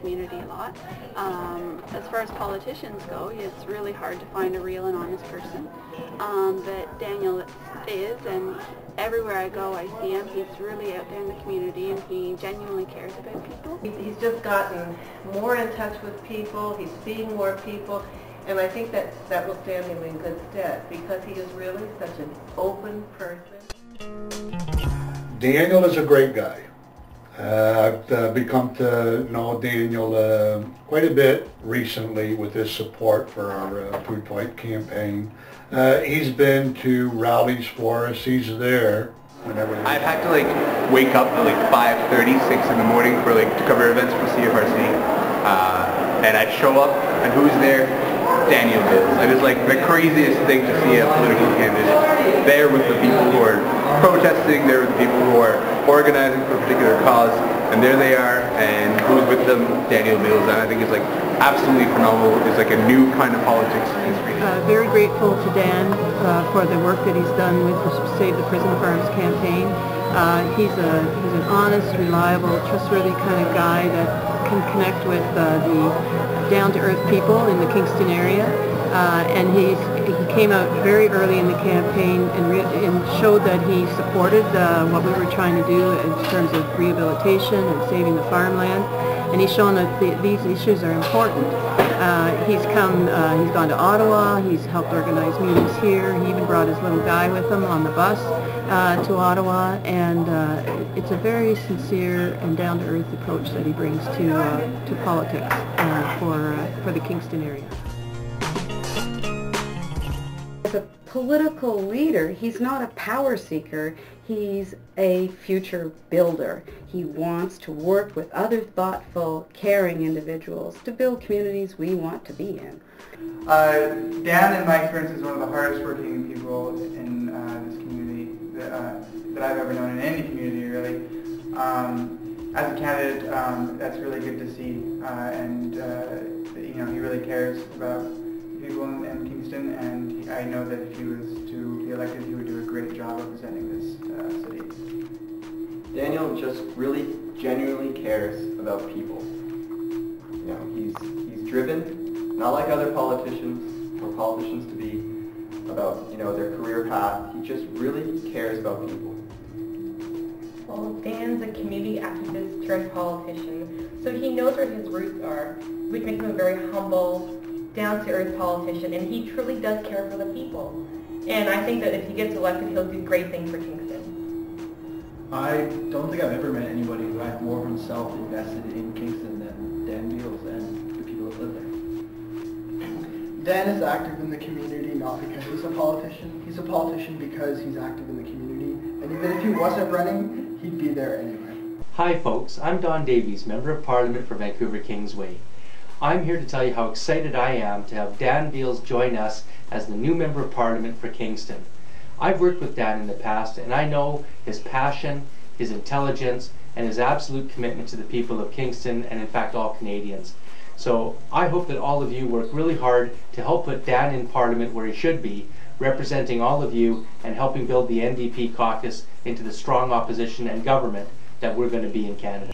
community a lot. As far as politicians go, it's really hard to find a real and honest person. But Daniel is, and everywhere I go I see him. He's really out there in the community and he genuinely cares about people. He's just gotten more in touch with people, he's seeing more people, and I think that will stand him in good stead because he is really such an open person. Daniel is a great guy. I've become to know Daniel quite a bit recently with his support for our Food Fight campaign. He's been to rallies for us. He's there whenever. I've had to wake up at 5:30, 6 in the morning for to cover events for CFRC, and I show up and who's there? Daniel Beals. It is the craziest thing to see a political candidate there with the people who are protesting, there with the people who are organizing for a particular cause, and there they are, and who's with them? Daniel Beals, and I think it's absolutely phenomenal. It's a new kind of politics in this region. Very grateful to Dan for the work that he's done with the Save the Prison Farms campaign. He's an honest, reliable, trustworthy kind of guy that can connect with the down-to-earth people in the Kingston area, and he came out very early in the campaign and showed that he supported what we were trying to do in terms of rehabilitation and saving the farmland, and he's shown that these issues are important. He's gone to Ottawa, he's helped organize meetings here, he even brought his little guy with him on the bus to Ottawa, and it's a very sincere and down-to-earth approach that he brings to politics for the Kingston area. As a political leader, he's not a power seeker, he's a future builder. He wants to work with other thoughtful, caring individuals to build communities we want to be in. Dan, in my experience, is one of the hardest working people in this community that I've ever known in any community, really. As a candidate, that's really good to see, and he really cares about people in Kingston, and I know that if he was to be elected, he would do a great job representing this city. Daniel just really genuinely cares about people. He's driven, not like other politicians or politicians to be about their career path. He just really cares about people. Well, Dan's a community activist turned politician, so he knows where his roots are, which makes him a very humble, down-to-earth politician, and he truly does care for the people. And I think that if he gets elected, he'll do great things for Kingston. I don't think I've ever met anybody who had more of himself invested in Kingston than Dan Beals and the people that live there. Dan is active in the community not because he's a politician. He's a politician because he's active in the community. And even if he wasn't running, he'd be there anyway. Hi folks, I'm Don Davies, Member of Parliament for Vancouver Kingsway. I'm here to tell you how excited I am to have Dan Beals join us as the new Member of Parliament for Kingston. I've worked with Dan in the past, and I know his passion, his intelligence, and his absolute commitment to the people of Kingston and in fact all Canadians. So I hope that all of you work really hard to help put Dan in Parliament where he should be, representing all of you and helping build the NDP caucus into the strong opposition and government that we're going to be in Canada.